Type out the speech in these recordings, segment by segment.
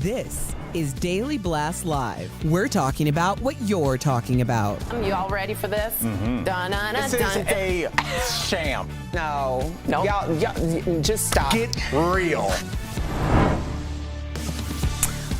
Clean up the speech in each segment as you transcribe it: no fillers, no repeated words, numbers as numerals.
This is Daily Blast Live. We're talking about what you're talking about. You all ready for this? This is a sham. No. Y'all, just stop. Get real.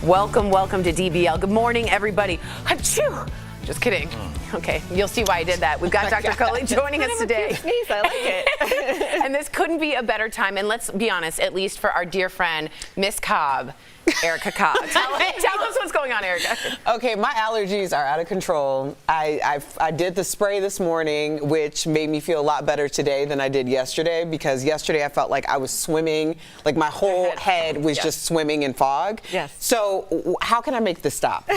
Welcome to DBL. Good morning, everybody. Achoo! Just kidding. Okay, you'll see why I did that. We've got Dr. Coley joining us today. Sneeze, I like it. And this couldn't be a better time. And let's be honest, at least for our dear friend, Miss Cobb, Erica Cobb. Tell us what's going on, Erica. Okay, my allergies are out of control. I did the spray this morning, which made me feel a lot better today than I did yesterday, because yesterday I felt like I was swimming, like my whole head was just swimming in fog. Yes. So how can I make this stop?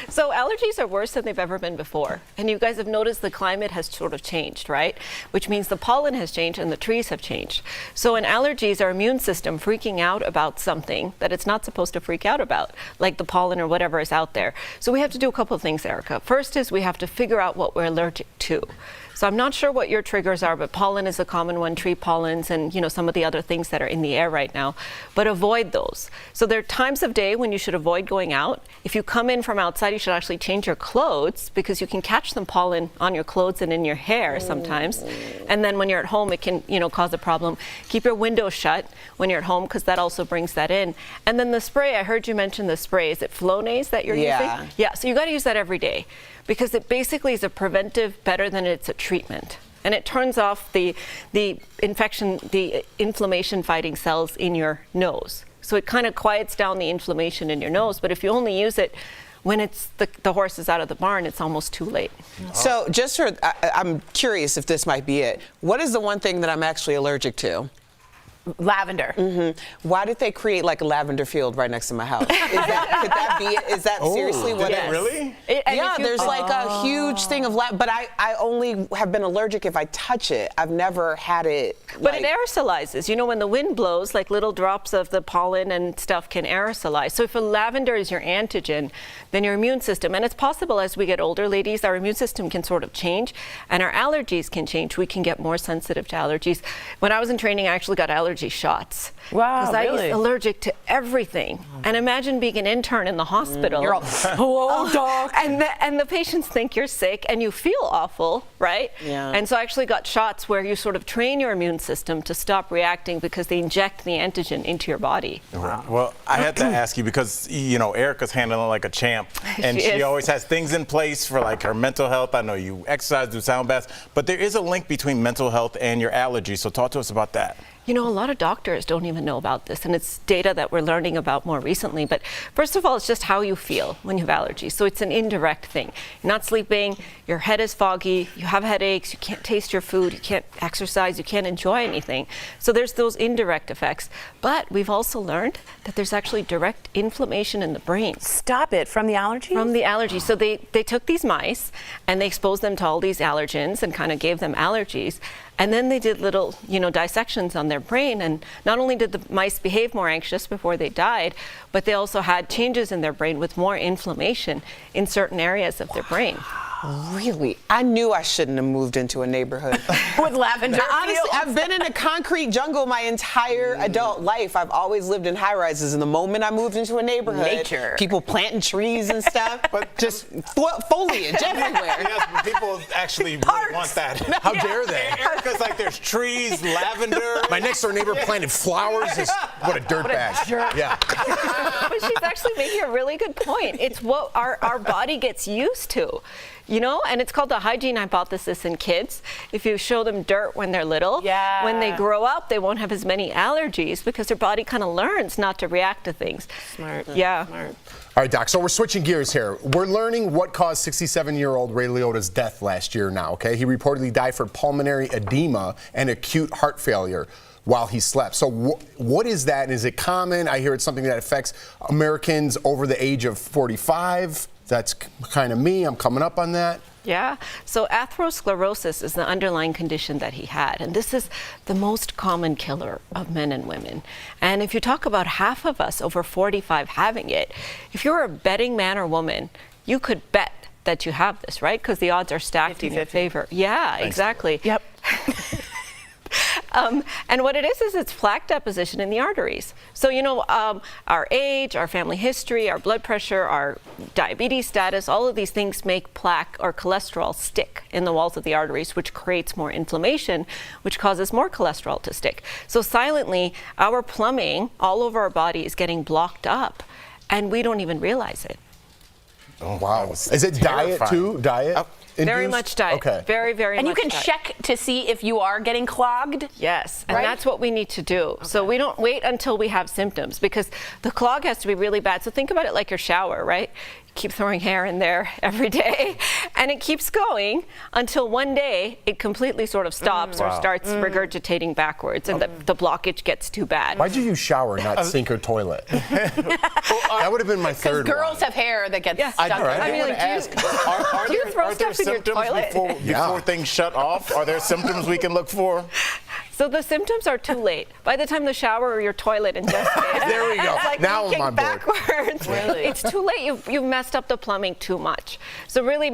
So allergies are worse than they've ever been before. And you guys have noticed the climate has sort of changed, right? Which means the pollen has changed and the trees have changed. So in allergies, our immune system freaking out about something that it's not supposed to freak out about, like the pollen or whatever is out there. So we have to do a couple of things, Erica. First is we have to figure out what we're allergic to. So I'm not sure what your triggers are, but pollen is a common one, tree pollens, and some of the other things that are in the air right now. But avoid those. So there are times of day when you should avoid going out. If you come in from outside, you should actually change your clothes, because you can catch some pollen on your clothes and in your hair sometimes. And then when you're at home, it can cause a problem. Keep your windows shut when you're at home, because that also brings that in. And then the spray, I heard you mention the spray. Is it Flonase that you're using? Yeah, so you got to use that every day, because it basically is a preventive better than it's a treatment. And it turns off the infection, the inflammation fighting cells in your nose. So it kind of quiets down the inflammation in your nose. But if you only use it when it's the horse is out of the barn, it's almost too late. So just for, I'm curious if this might be it. What is the one thing that I'm actually allergic to? Lavender. Why did they create like a lavender field right next to my house? Could that be it? Is that seriously what it is? Really? Yeah, there's like a huge thing of lavender, but I only have been allergic if I touch it. I've never had it. But it aerosolizes. When the wind blows, like little drops of the pollen and stuff can aerosolize. So if a lavender is your antigen, then your immune system, and it's possible as we get older, ladies, our immune system can sort of change, and our allergies can change. We can get more sensitive to allergies. When I was in training, I actually got allergy shots. Wow, because I was allergic to everything. And imagine being an intern in the hospital. You're all, hello, doc. And the patients think you're sick and you feel awful, right? Yeah. And so I actually got shots where you sort of train your immune system to stop reacting, because they inject the antigen into your body. Wow. Well, I had to ask you because, Erica's handling like a champ, and she always has things in place for like her mental health. I know you exercise, do sound baths, but there is a link between mental health and your allergies. So talk to us about that. A lot of doctors don't even know about this, and it's data that we're learning about more recently. But first of all, it's just how you feel when you have allergies. So it's an indirect thing. You're not sleeping, your head is foggy, you have headaches, you can't taste your food, you can't exercise, you can't enjoy anything. So there's those indirect effects. But we've also learned that there's actually direct inflammation in the brain. Stop it. From the allergies? From the allergies. So they took these mice and they exposed them to all these allergens and kind of gave them allergies. And then they did little, dissections on their brain. And not only did the mice behave more anxious before they died, but they also had changes in their brain with more inflammation in certain areas of their brain. Really? I knew I shouldn't have moved into a neighborhood with lavender. Honestly, I've been in a concrete jungle my entire adult life. I've always lived in high rises, and the moment I moved into a neighborhood, people planting trees and stuff, but just foliage everywhere. Yes, but people actually really want that. How dare they? Erica's like, there's trees, lavender. My next door neighbor planted flowers. What a dirtbag. Yeah. But she's actually making a really good point. It's what our body gets used to. And it's called the hygiene hypothesis in kids. If you show them dirt when they're little, when they grow up, they won't have as many allergies, because their body kind of learns not to react to things. Smart. Yeah. Smart. All right, Doc, so we're switching gears here. We're learning what caused 67-year-old Ray Liotta's death last year now, okay? He reportedly died from pulmonary edema and acute heart failure while he slept. So what is that? Is it common? I hear it's something that affects Americans over the age of 45. That's kind of me. I'm coming up on that. Yeah. So atherosclerosis is the underlying condition that he had. And this is the most common killer of men and women. And if you talk about half of us over 45 having it, if you're a betting man or woman, you could bet that you have this, right? Because the odds are stacked in your favor. Yeah, exactly. Yep. And what it is it's plaque deposition in the arteries. So, you know, our age, our family history, our blood pressure, our diabetes status, all of these things make plaque or cholesterol stick in the walls of the arteries, which creates more inflammation, which causes more cholesterol to stick. So silently, our plumbing all over our body is getting blocked up, and we don't even realize it. Oh, wow. Is it diet too? Diet? Very much diet. Okay. Very, very and much you can diet. check to see if you are getting clogged? Yes, and Right? that's what we need to do. Okay. So we don't wait until we have symptoms, because the clog has to be really bad. So think about it like your shower, right? Keep throwing hair in there every day, and it keeps going until one day it completely sort of stops or starts regurgitating backwards, and the blockage gets too bad. Why'd you use shower, not sink or toilet? That would have been my third one. Girls have hair that gets stuck. I mean, like, ask, do you throw are there stuff in your symptoms toilet? before things shut off? Are there symptoms we can look for? So the symptoms are too late. By the time the shower or your toilet ingested, There we go. it's like Now I'm leaking on board. backwards. Really? It's too late. You've messed up the plumbing too much. So really,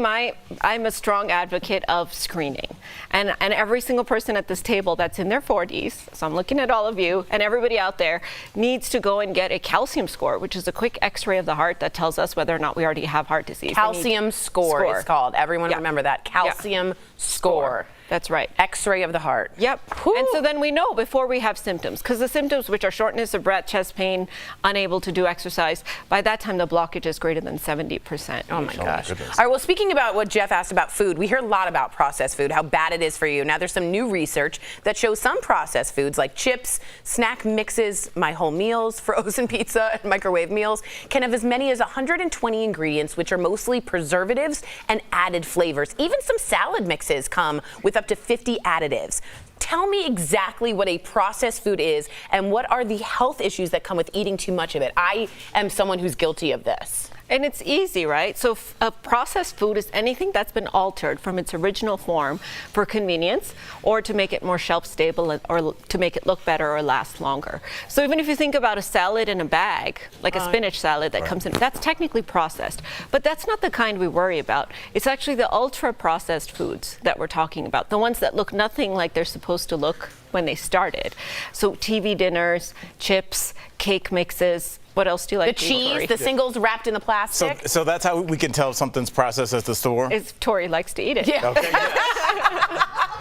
I'm a strong advocate of screening. And every single person at this table that's in their 40s, so I'm looking at all of you, and everybody out there needs to go and get a calcium score, which is a quick x-ray of the heart that tells us whether or not we already have heart disease. Calcium score is called. Everyone remember that. Calcium score. That's right. X-ray of the heart. Yep. And so then we know before we have symptoms, because the symptoms, which are shortness of breath, chest pain, unable to do exercise, by that time the blockage is greater than 70%. Oh my gosh. All right, well, speaking about what Jeff asked about food, we hear a lot about processed food, how bad it is for you. Now there's some new research that shows some processed foods like chips, snack mixes, my whole meals, frozen pizza, and microwave meals can have as many as 120 ingredients, which are mostly preservatives and added flavors. Even some salad mixes come with up to 50 additives. Tell me exactly what a processed food is and what are the health issues that come with eating too much of it. I am someone who's guilty of this. And it's easy, right? So a processed food is anything that's been altered from its original form for convenience or to make it more shelf stable or to make it look better or last longer. So even if you think about a salad in a bag, like a spinach salad that comes in, that's technically processed. But that's not the kind we worry about. It's actually the ultra processed foods that we're talking about, the ones that look nothing like they're supposed to look when they started. So TV dinners, chips, cake mixes. What else do you like? The cheese, the singles wrapped in the plastic. So that's how we can tell if something's processed at the store? Tori likes to eat it. Yeah. Okay.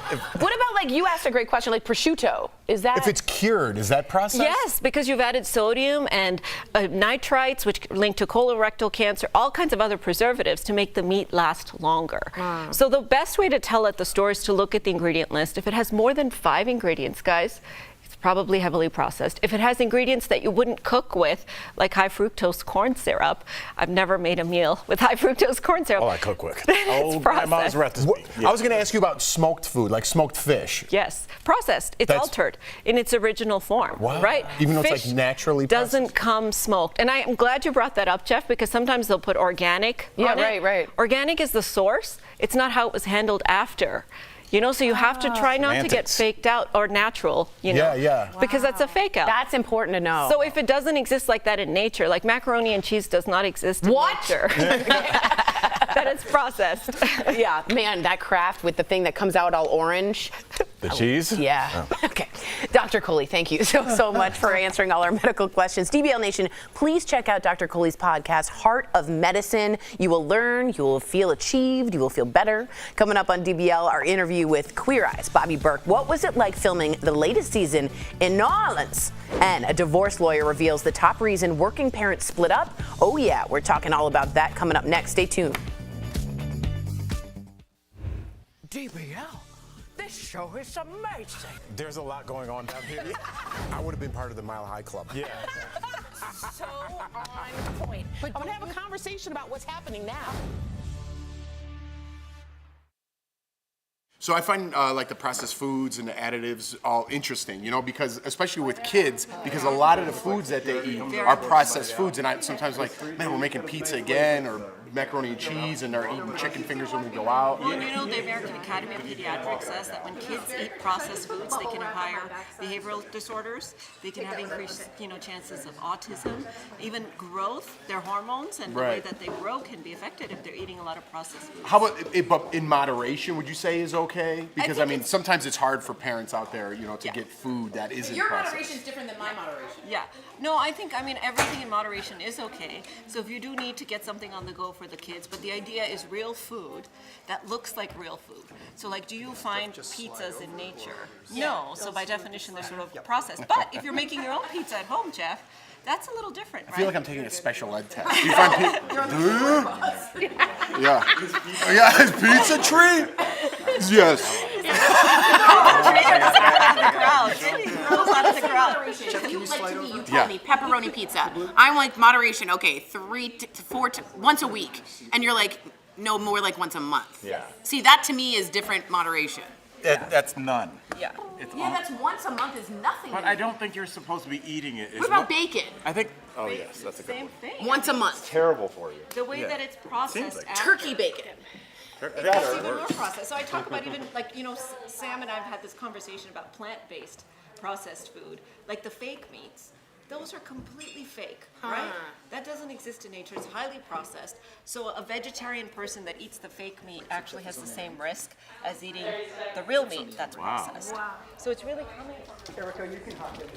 What about, like, you asked a great question, like prosciutto? Is that? If it's cured, is that processed? Yes, because you've added sodium and nitrites, which link to colorectal cancer, all kinds of other preservatives to make the meat last longer. So the best way to tell at the store is to look at the ingredient list. If it has more than 5 ingredients, guys, it's probably heavily processed. If it has ingredients that you wouldn't cook with, like high fructose corn syrup, I've never made a meal with high fructose corn syrup. Oh, I cook with. It's Grandma's recipe. I was going to ask you about smoked food, like smoked fish. Yes, processed. It's altered in its original form, right? Even though Fish it's like naturally processed? doesn't come smoked. And I'm glad you brought that up, Jeff, because sometimes they'll put organic on it. right. Organic is the source. It's not how it was handled after. You know, so you have to try not to get Semantics. faked out or natural, you know. Yeah. Because that's a fake out. That's important to know. So if it doesn't exist like that in nature, like macaroni and cheese does not exist in nature. That is processed. Yeah, man, that Kraft with the thing that comes out all orange. The cheese? Yeah. Okay. Dr. Coley, thank you so much for answering all our medical questions. DBL Nation, please check out Dr. Coley's podcast, Heart of Medicine. You will learn, you will feel achieved, you will feel better. Coming up on DBL, our interview with Queer Eye's Bobby Burke. What was it like filming the latest season in New Orleans? And a divorce lawyer reveals the top reason working parents split up. Oh yeah, we're talking all about that coming up next. Stay tuned. DBL, this show is amazing. There's a lot going on down here. I would have been part of the Mile High Club. Yeah. So on point. But I'm gonna have a conversation about what's happening now. So I find like the processed foods and the additives all interesting, you know, because especially with kids, because a lot of the foods that they eat are processed foods, and I sometimes like, man, we're making pizza again or macaroni and cheese and are eating chicken fingers when we go out. Well, you know, the American Academy of Pediatrics says that when kids eat processed foods, they can have higher behavioral disorders. They can have increased, chances of autism, even growth. Their hormones and the way that they grow can be affected if they're eating a lot of processed foods. How about but in moderation? Would you say is okay? Because I mean, sometimes it's hard for parents out there, to get food that isn't Your processed. moderation is different than my moderation. Yeah. No, I mean, everything in moderation is okay. So if you do need to get something on the go for the kids, but the idea is real food that looks like real food. So like, do you find pizzas in nature? No. So by definition, they're sort of processed. But if you're making your own pizza at home, Jeff, that's a little different, right? I feel like I'm taking a special ed test. Do you find Yeah. Yeah, is pizza tree? Yes. You like to me, you told me pepperoni pizza. I'm like moderation, okay, 3 to 4 once a week. And you're like, no, more like once a month. Yeah. See, that to me is different moderation. That's none. Yeah. That's once a month is nothing. But I don't think you're supposed to be eating it. What about bacon? I think. Oh yes, that's a good Same one. thing. Once a month. Terrible for you. The way that it's processed after. Turkey bacon. It's even more processed. So I talk about even Sam and I have had this conversation about plant-based processed food, like the fake meats. Those are completely fake, right? That doesn't exist in nature. It's highly processed. So a vegetarian person that eats the fake meat actually has the same risk as eating the real meat that's processed. Wow. So it's really coming. Erica, you can hop in.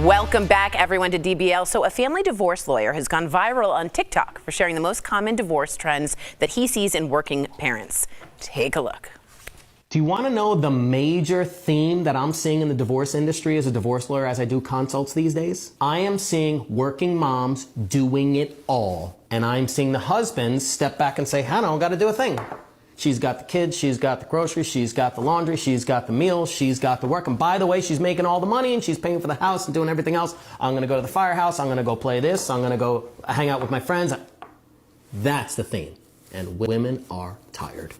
Welcome back, everyone, to DBL. So a family divorce lawyer has gone viral on TikTok for sharing the most common divorce trends that he sees in working parents. Take a look. Do you want to know the major theme that I'm seeing in the divorce industry as a divorce lawyer as I do consults these days? I am seeing working moms doing it all. And I'm seeing the husbands step back and say, I don't got to do a thing. She's got the kids, she's got the groceries, she's got the laundry, she's got the meals, she's got the work. And by the way, she's making all the money and she's paying for the house and doing everything else. I'm going to go to the firehouse. I'm going to go play this. I'm going to go hang out with my friends. That's the theme. And women are tired.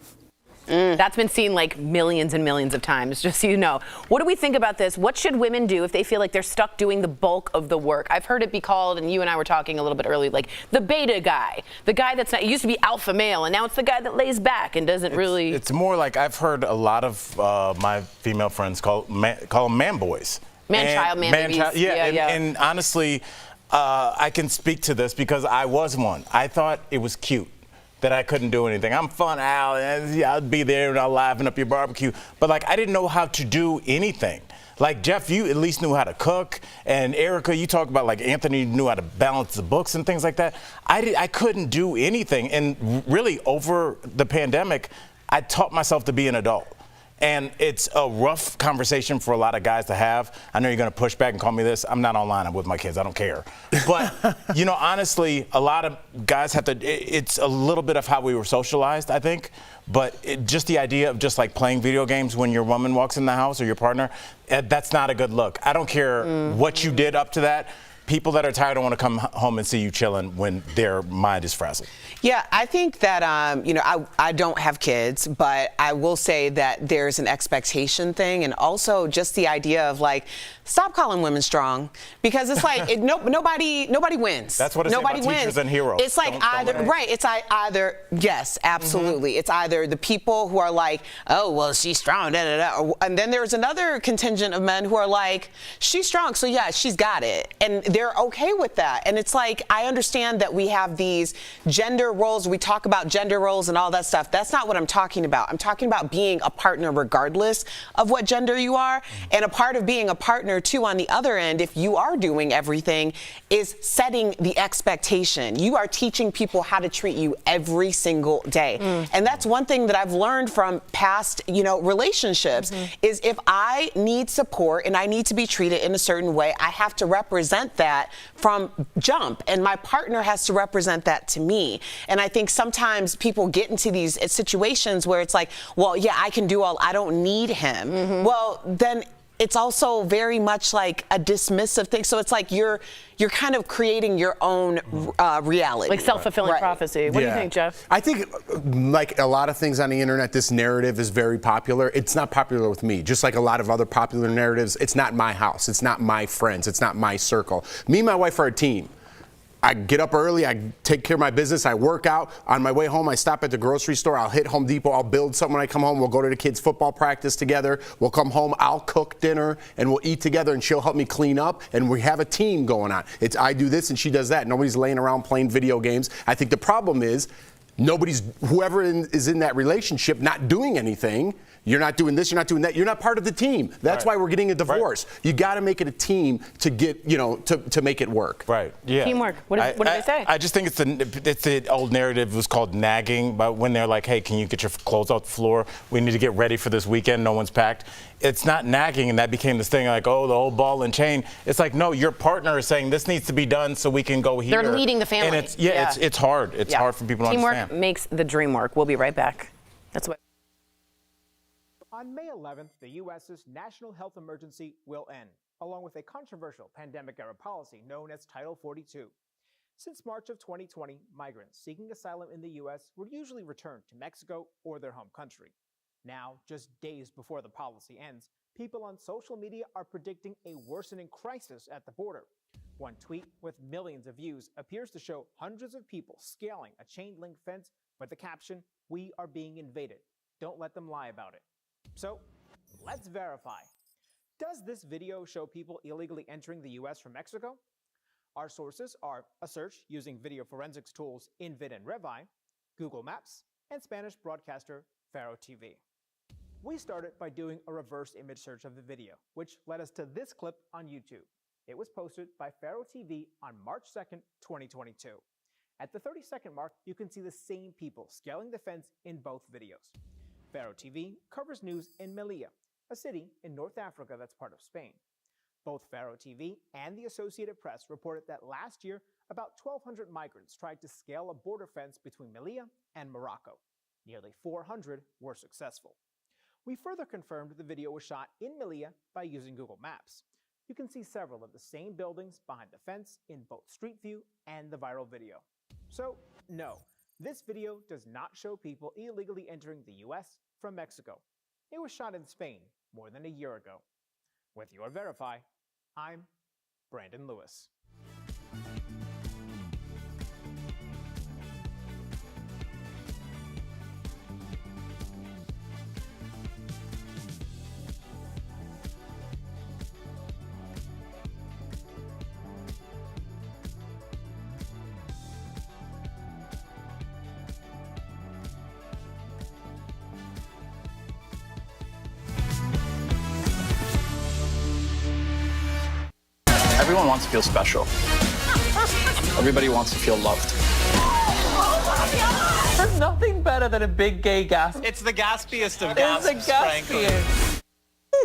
That's been seen like millions and millions of times, just so you know. What do we think about this? What should women do if they feel like they're stuck doing the bulk of the work? I've heard it be called, and you and I were talking a little bit earlier, like the beta guy. The guy that's not, it used to be alpha male, and now it's the guy that lays back and doesn't really. It's more like I've heard a lot of my female friends call them man boys. Man-child, man-babies. Yeah. And honestly, I can speak to this because I was one. I thought it was cute that I couldn't do anything. I'm fun, Al, and I'll be there and I'll liven up your barbecue. But like, I didn't know how to do anything. Like, Jeff, you at least knew how to cook, and Erica, you talk about like Anthony knew how to balance the books and things like that. I couldn't do anything, and really over the pandemic, I taught myself to be an adult. And it's a rough conversation for a lot of guys to have. I know you're going to push back and call me this. I'm not online. I'm with my kids. I don't care. But, honestly, a lot of guys have to, it's a little bit of how we were socialized, I think. But just the idea of just like playing video games when your woman walks in the house or your partner, that's not a good look. I don't care what you did up to that. People that are tired don't want to come home and see you chilling when their mind is frazzled. Yeah, I think that, I don't have kids, but I will say that there's an expectation thing, and also just the idea of like, stop calling women strong, because it's like nobody wins. That's what it's about teachers and heroes. It's like it's either, yes, absolutely. It's either the people who are like, oh, well, she's strong, da, da, da, and then there's another contingent of men who are like, she's strong, so yeah, she's got it. And they're okay with that. And it's like, I understand that we have these gender roles. We talk about gender roles and all that stuff. That's not what I'm talking about. I'm talking about being a partner regardless of what gender you are. And a part of being a partner, too, on the other end, if you are doing everything, is setting the expectation. You are teaching people how to treat you every single day. And that's one thing that I've learned from past, relationships, is if I need support and I need to be treated in a certain way, I have to represent that from jump, and my partner has to represent that to me. And I think sometimes people get into these situations where it's like, well, yeah, I can do all, I don't need him. Well, then it's also very much like a dismissive thing. So it's like you're kind of creating your own reality. Like self-fulfilling prophecy. What do you think, Jeff? I think, like a lot of things on the internet, this narrative is very popular. It's not popular with me. Just like a lot of other popular narratives, it's not my house. It's not my friends. It's not my circle. Me and my wife are a team. I get up early, I take care of my business, I work out. On my way home, I stop at the grocery store, I'll hit Home Depot, I'll build something when I come home. We'll go to the kids' football practice together. We'll come home, I'll cook dinner, and we'll eat together, and she'll help me clean up, and we have a team going on. It's I do this and she does that. Nobody's laying around playing video games. I think the problem is whoever is in that relationship not doing anything. You're not doing this, you're not doing that. You're not part of the team. That's why we're getting a divorce. You got to make it a team to get, to make it work. Right. Yeah. Teamwork. What do they say? I just think it's the old narrative. It was called nagging, but when they're like, hey, can you get your clothes off the floor? We need to get ready for this weekend. No one's packed. It's not nagging, and that became this thing like, oh, the old ball and chain. It's like, no, your partner is saying this needs to be done so we can go here. They're leading the family. And it's hard. It's hard for people to understand. Teamwork makes the dream work. We'll be right back. That's what. On May 11th, the U.S.'s national health emergency will end, along with a controversial pandemic-era policy known as Title 42. Since March of 2020, migrants seeking asylum in the U.S. were usually returned to Mexico or their home country. Now, just days before the policy ends, people on social media are predicting a worsening crisis at the border. One tweet with millions of views appears to show hundreds of people scaling a chain-link fence with the caption, "We are being invaded. Don't let them lie about it." So, let's verify. Does this video show people illegally entering the U.S. from Mexico? Our sources are a search using video forensics tools InVid and Revi, Google Maps, and Spanish broadcaster Faro TV. We started by doing a reverse image search of the video, which led us to this clip on YouTube. It was posted by Faro TV on March 2nd, 2022. At the 30-second mark, you can see the same people scaling the fence in both videos. Faro TV covers news in Melilla, a city in North Africa that's part of Spain. Both Faro TV and the Associated Press reported that last year, about 1,200 migrants tried to scale a border fence between Melilla and Morocco. Nearly 400 were successful. We further confirmed the video was shot in Melilla by using Google Maps. You can see several of the same buildings behind the fence in both Street View and the viral video. So, no. This video does not show people illegally entering the U.S. from Mexico. It was shot in Spain more than a year ago. With your Verify, I'm Brandon Lewis. Everyone wants to feel special. Everybody wants to feel loved. There's nothing better than a big gay gasp. It's the gaspiest of gasps, It's the gaspiest.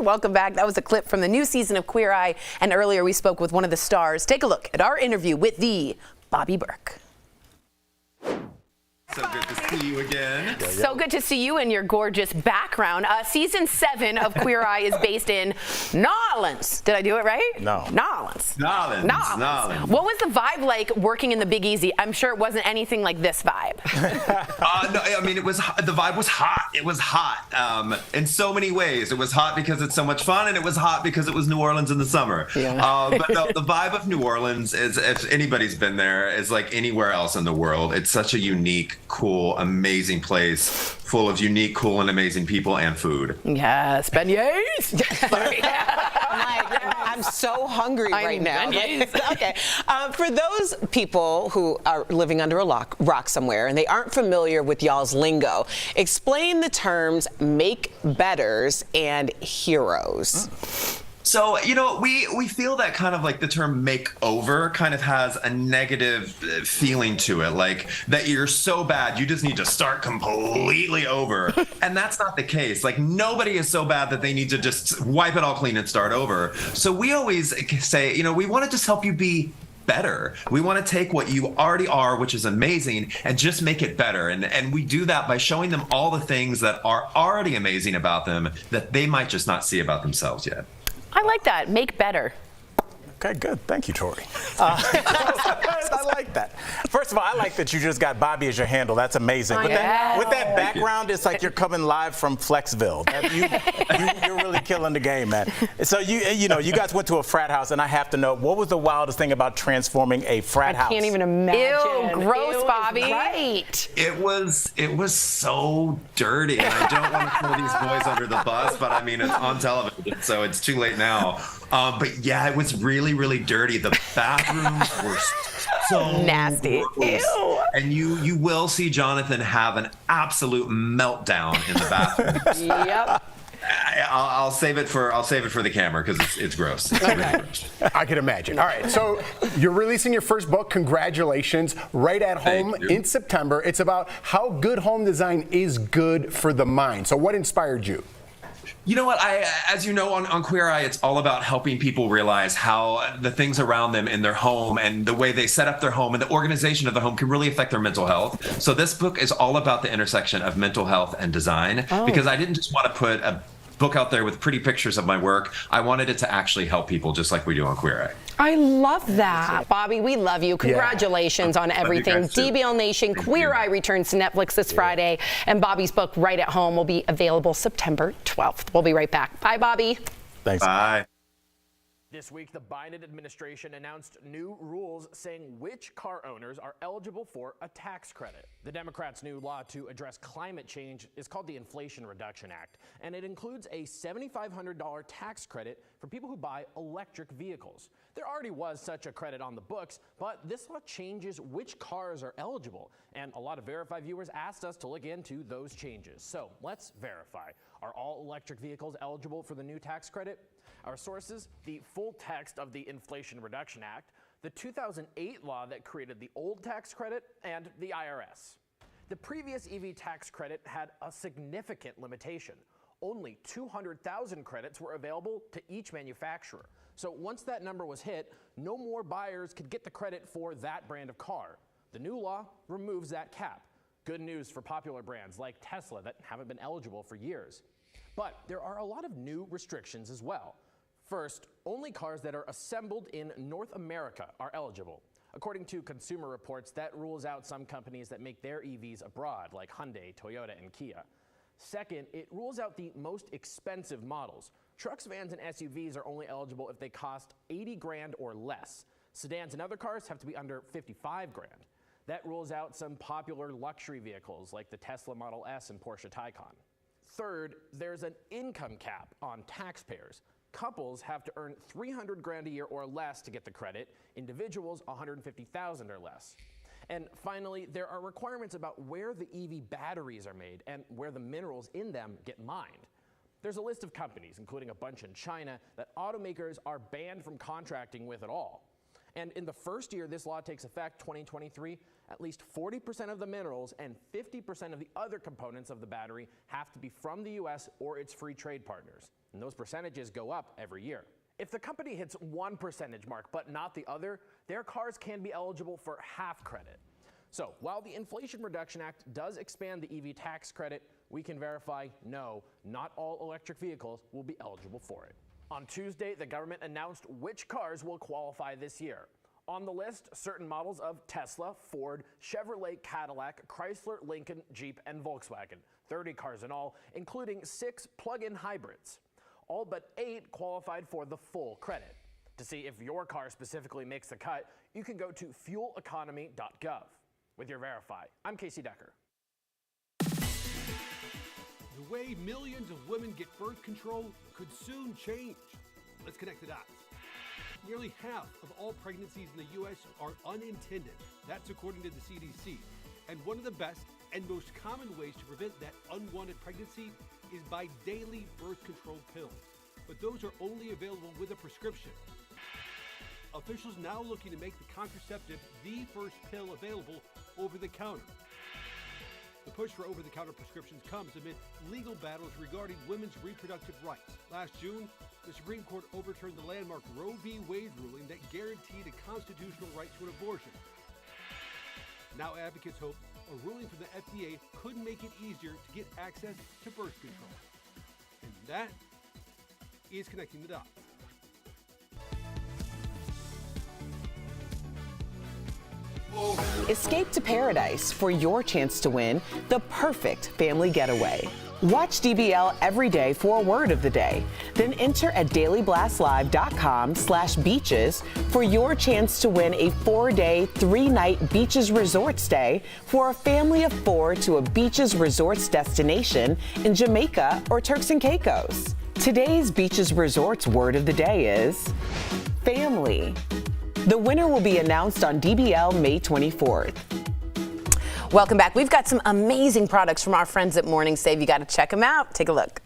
Welcome back. That was a clip from the new season of Queer Eye, and earlier we spoke with one of the stars. Take a look at our interview with the Bobby Burke. So good to see you again. So good to see you and your gorgeous background. Season 7 of Queer Eye is based in New Orleans. Did I do it right? No. New Orleans. New Orleans. What was the vibe like working in the Big Easy? I'm sure it wasn't anything like this vibe. No, I mean, the vibe was hot. It was hot in so many ways. It was hot because it's so much fun, and it was hot because it was New Orleans in the summer. Yeah. But the vibe of New Orleans is, if anybody's been there, is like anywhere else in the world. It's such a unique, cool, amazing place full of unique, cool, and amazing people and food. Yes, beignets. Sorry. I'm so hungry right now. Wendy's. Okay. For those people who are living under a rock somewhere and they aren't familiar with y'all's lingo, explain the terms make betters and heroes. So, we feel that kind of like the term makeover kind of has a negative feeling to it, like that you're so bad, you just need to start completely over. And that's not the case. Like, nobody is so bad that they need to just wipe it all clean and start over. So we always say, we want to just help you be better. We want to take what you already are, which is amazing, and just make it better. And we do that by showing them all the things that are already amazing about them that they might just not see about themselves yet. I like that. Make better. Okay, good. Thank you, Tori. I like that. First of all, I like that you just got Bobby as your handle. That's amazing. With that background, it's like you're coming live from Flexville. You're really killing the game, man. So you guys went to a frat house, and I have to know, what was the wildest thing about transforming a frat house? I can't even imagine. Ew, gross, Bobby. Right. It was so dirty, and I don't want to throw these boys under the bus, but I mean, it's on television, so it's too late now. But yeah, it was really, really dirty. The bathrooms were so nasty. Gross. Ew. And you will see Jonathan have an absolute meltdown in the bathroom. Yep. I'll save it for the camera because it's gross. It's really gross. I can imagine. All right, so you're releasing your first book. Congratulations! Right at home in September. It's about how good home design is good for the mind. So what inspired you? You know what? As you know, on Queer Eye, it's all about helping people realize how the things around them in their home and the way they set up their home and the organization of their home can really affect their mental health. So this book is all about the intersection of mental health and design, because I didn't just want to put a book out there with pretty pictures of my work. I wanted it to actually help people, just like we do on Queer Eye. I love that. Bobby, we love you. Congratulations on everything. DBL Nation, Queer Eye returns to Netflix this Friday, and Bobby's book, Right at Home, will be available September 12th. We'll be right back. Bye, Bobby. Thanks. Bye. This week, the Biden administration announced new rules saying which car owners are eligible for a tax credit. The Democrats' new law to address climate change is called the Inflation Reduction Act, and it includes a $7,500 tax credit for people who buy electric vehicles. There already was such a credit on the books, but this law changes which cars are eligible, and a lot of Verify viewers asked us to look into those changes. So let's verify. Are all electric vehicles eligible for the new tax credit? Our sources: the full text of the Inflation Reduction Act, the 2008 law that created the old tax credit, and the IRS. The previous EV tax credit had a significant limitation. Only 200,000 credits were available to each manufacturer. So once that number was hit, no more buyers could get the credit for that brand of car. The new law removes that cap. Good news for popular brands like Tesla that haven't been eligible for years. But there are a lot of new restrictions as well. First, only cars that are assembled in North America are eligible. According to Consumer Reports, that rules out some companies that make their EVs abroad, like Hyundai, Toyota, and Kia. Second, it rules out the most expensive models. Trucks, vans, and SUVs are only eligible if they cost 80 grand or less. Sedans and other cars have to be under 55 grand. That rules out some popular luxury vehicles like the Tesla Model S and Porsche Taycan. Third, there's an income cap on taxpayers. Couples have to earn 300 grand a year or less to get the credit, individuals 150,000 or less. And finally, there are requirements about where the EV batteries are made and where the minerals in them get mined. There's a list of companies, including a bunch in China, that automakers are banned from contracting with at all. And in the first year this law takes effect, 2023, at least 40% of the minerals and 50% of the other components of the battery have to be from the US or its free trade partners. And those percentages go up every year. If the company hits one percentage mark but not the other, their cars can be eligible for half credit. So while the Inflation Reduction Act does expand the EV tax credit, we can verify, no, not all electric vehicles will be eligible for it. On Tuesday, the government announced which cars will qualify this year. On the list, certain models of Tesla, Ford, Chevrolet, Cadillac, Chrysler, Lincoln, Jeep, and Volkswagen. 30 cars in all, including 6 plug-in hybrids. All but 8 qualified for the full credit. To see if your car specifically makes the cut, you can go to fueleconomy.gov. With your Verify, I'm Casey Decker. The way millions of women get birth control could soon change. Let's connect the dots. Nearly half of all pregnancies in the U.S. are unintended. That's according to the CDC. And one of the best and most common ways to prevent that unwanted pregnancy is by daily birth control pills. But those are only available with a prescription. Officials now looking to make the contraceptive the first pill available over the counter. The push for over-the-counter prescriptions comes amid legal battles regarding women's reproductive rights. Last June, the Supreme Court overturned the landmark Roe v. Wade ruling that guaranteed a constitutional right to an abortion. Now advocates hope a ruling from the FDA could make it easier to get access to birth control. And that is Connecting the Dots. Escape to paradise for your chance to win the perfect family getaway. Watch DBL every day for a word of the day. Then enter at dailyblastlive.com/beaches for your chance to win a 4-day, 3-night beaches resort stay for a family of 4 to a beaches resorts destination in Jamaica or Turks and Caicos. Today's beaches resorts word of the day is family. The winner will be announced on DBL May 24th. Welcome back. We've got some amazing products from our friends at Morning Save. You got to check them out. Take a look.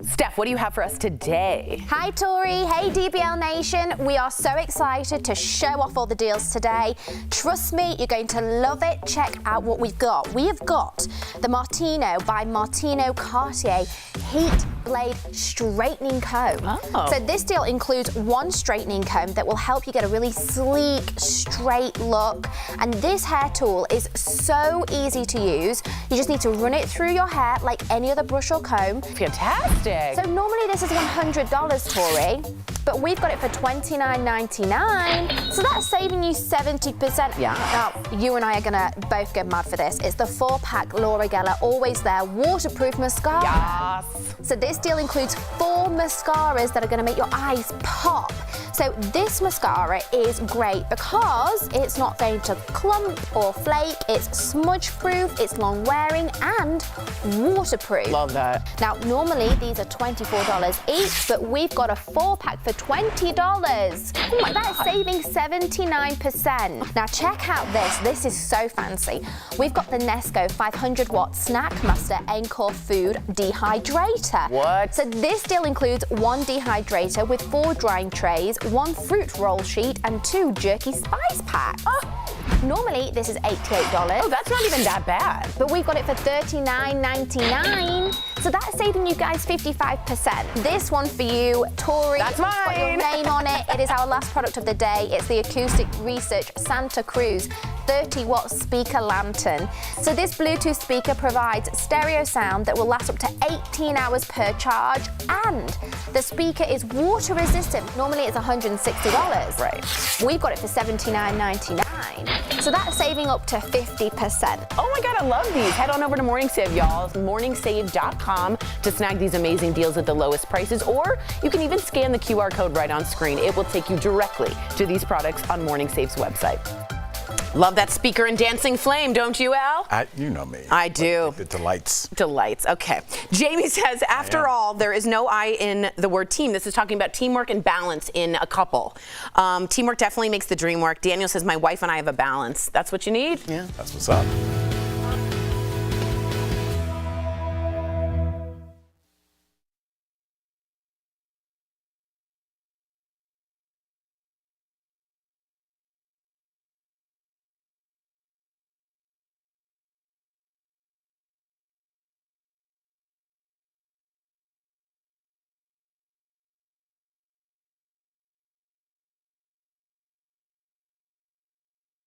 Steph, what do you have for us today? Hi, Tori. Hey, DBL Nation. We are so excited to show off all the deals today. Trust me, you're going to love it. Check out what we've got. We have got the Martino by Martino Cartier Heat Blade Straightening Comb. Oh. So this deal includes one straightening comb that will help you get a really sleek, straight look. And this hair tool is so easy to use. You just need to run it through your hair like any other brush or comb. Fantastic. So normally this is $100, Tori, but we've got it for $29.99. So that's saving you 70%. Yeah. Now, you and I are gonna both go mad for this. It's the 4-pack Laura Geller Always There waterproof mascara. Yes. So this deal includes 4 mascaras that are gonna make your eyes pop. So this mascara is great because it's not going to clump or flake. It's smudge proof, it's long wearing and waterproof. Love that. Now, normally these are $24 each, but we've got a 4-pack for $20. Oh my God. That's saving 79%. Now check out this. This is so fancy. We've got the Nesco 500 watt Snack Master Encore Food Dehydrator. What? So this deal includes 1 dehydrator with 4 drying trays, 1 fruit roll sheet, and 2 jerky spice packs. Oh. Normally, this is $88. Oh, that's not even that bad. But we've got it for $39.99. So that's saving you guys 55%. This one for you, Tori. That's mine. It's got your name on it. It is our last product of the day. It's the Acoustic Research Santa Cruz 30-watt speaker lantern. So this Bluetooth speaker provides stereo sound that will last up to 18 hours per charge, and the speaker is water resistant. Normally it's $160. Right. We've got it for $79.99. So that's saving up to 50%. Oh my God, I love these. Head on over to Morning Save, y'all. morningsave.com to snag these amazing deals at the lowest prices, or you can even scan the QR code right on screen. It will take you directly to these products on Morning Save's website. Love that speaker and dancing flame, don't you, Al? You know me. I do. The delights. Delights. Okay. Jamie says, after all, there is no I in the word team. This is talking about teamwork and balance in a couple. Teamwork definitely makes the dream work. Daniel says, my wife and I have a balance. That's what you need? Yeah. That's what's up.